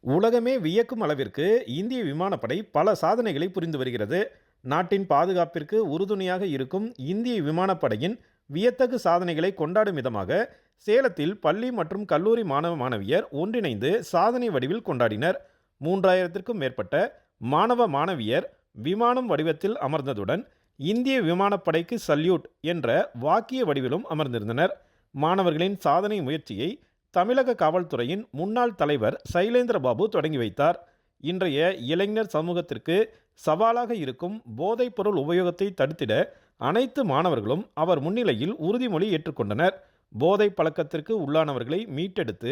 உலகமே வியக்கும் அளவிற்கு இந்திய விமானப்படை பல சாதனைகளை புரிந்து வருகிறது. நாட்டின் பாதுகாப்பிற்கு உறுதுணையாக இருக்கும் இந்திய விமானப்படையின் வியத்தகு சாதனைகளை கொண்டாடும் விதமாக சேலத்தில் பள்ளி மற்றும் கல்லூரி மாணவ மாணவியர் ஒன்றிணைந்து சாதனை வடிவில் கொண்டாடினர். 3000க்கும் மேற்பட்ட மாணவ மாணவியர் விமானம் வடிவத்தில் அமர்ந்ததுடன் இந்திய விமானப்படைக்கு சல்யூட் என்ற வாக்கிய வடிவிலும் அமர்ந்திருந்தனர். மாணவர்களின் சாதனை முயற்சியை தமிழக காவல்துறையின் முன்னாள் தலைவர் சைலேந்திரபாபு தொடங்கி வைத்தார். இன்றைய இளைஞர் சமூகத்திற்கு சவாலாக இருக்கும் போதைப் பொருள் உபயோகத்தை தடுத்திட அனைத்து மாணவர்களும் அவர் முன்னிலையில் உறுதிமொழி ஏற்றுக்கொண்டனர். போதை பழக்கத்திற்கு உள்ளானவர்களை மீட்டெடுத்து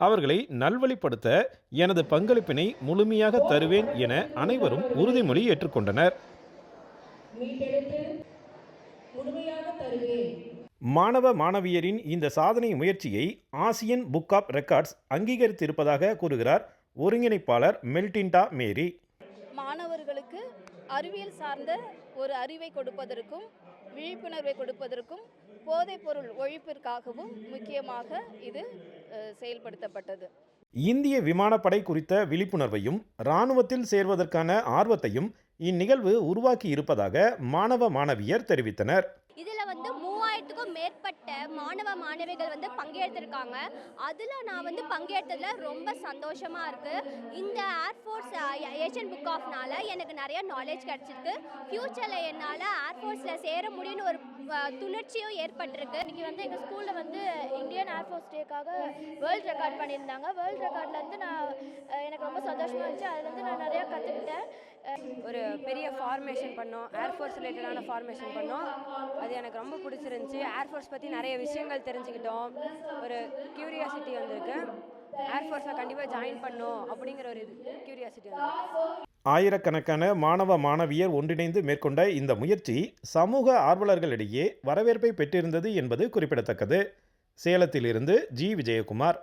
அவர்களை நல்வழிப்படுத்த எனது பங்களிப்பினை முழுமையாக தருவேன் என அனைவரும் உறுதிமொழி ஏற்றுக்கொண்டனர். மாணவ மாணவியரின் இந்த சாதனை முயற்சியை ஆசியன் புக் ஆப் ரெக்கார்ட்ஸ் அங்கீகரித்திருப்பதாக கூறுகிறார் ஒருங்கிணைப்பாளர் மெல்டிண்டா மேரி. மாணவர்களுக்கு அறிவியல் சார்ந்த ஒரு அறிவை கொடுப்பதற்கும் விழிப்புணர்வை கொடுப்பதற்கும் போதைப்பொருள் ஒழிப்பிற்காகவும் முக்கியமாக இது செயல்படுத்தப்பட்டது. இந்திய விமானப்படை குறித்த விழிப்புணர்வையும் இராணுவத்தில் சேர்வதற்கான ஆர்வத்தையும் இந்நிகழ்வு உருவாக்கி இருப்பதாக மாணவ மாணவியர் தெரிவித்தனர். இதில் 3000க்கும் மேற்பட்ட மாணவ மாணவிகள் பங்கேற்றிருக்காங்க. அதில் நான் பங்கேற்றதில் ரொம்ப சந்தோஷமாக இருக்குது. இந்த ஏர்ஃபோர்ஸ் ஏஷியன் புக் ஆஃப்னால எனக்கு நிறைய நாலேஜ் கிடச்சிருக்கு. ஃப்யூச்சரில் என்னால் ஏர்ஃபோர்ஸில் சேர முடியும்னு ஒரு துணர்ச்சியும் ஏற்பட்டிருக்கு. இன்றைக்கி எங்கள் ஸ்கூலில் இந்தியன் ஏர்ஃபோர்ஸ் டேக்காக வேர்ல்ட் ரெக்கார்ட் பண்ணியிருந்தாங்க. வேர்ல்ட் ரெக்கார்டில் எனக்கு ரொம்ப சந்தோஷமாக இருந்துச்சு. அதுலேருந்து நான் நிறையா கற்றுக்கிட்டேன். ஒரு பெரிய ஃபார்மேஷன் பண்ணோம், ஏர்ஃபோர்ஸ் ரிலேட்டடான ஃபார்மேஷன் பண்ணோம். அது எனக்கு ரொம்ப பிடிச்சிருந்துச்சி. ஏர்ஃபோர்ஸ் பற்றி நிறைய விஷயங்கள் தெரிஞ்சுக்கிட்டோம். ஒரு க்யூரியாசிட்டி வந்திருக்கு. ஏர்ஃபோர்ஸில் கண்டிப்பாக ஜாயின் பண்ணோம் அப்படிங்கிற ஒரு க்யூரியாசிட்டி வந்திருக்கு. ஆயிரக்கணக்கான மாணவ மாணவியர் ஒன்றிணைந்து மேற்கொண்ட இந்த முயற்சி சமூக ஆர்வலர்களிடையே வரவேற்பை பெற்றிருந்தது என்பது குறிப்பிடத்தக்கது. சேலத்திலிருந்து ஜி. விஜயகுமார்.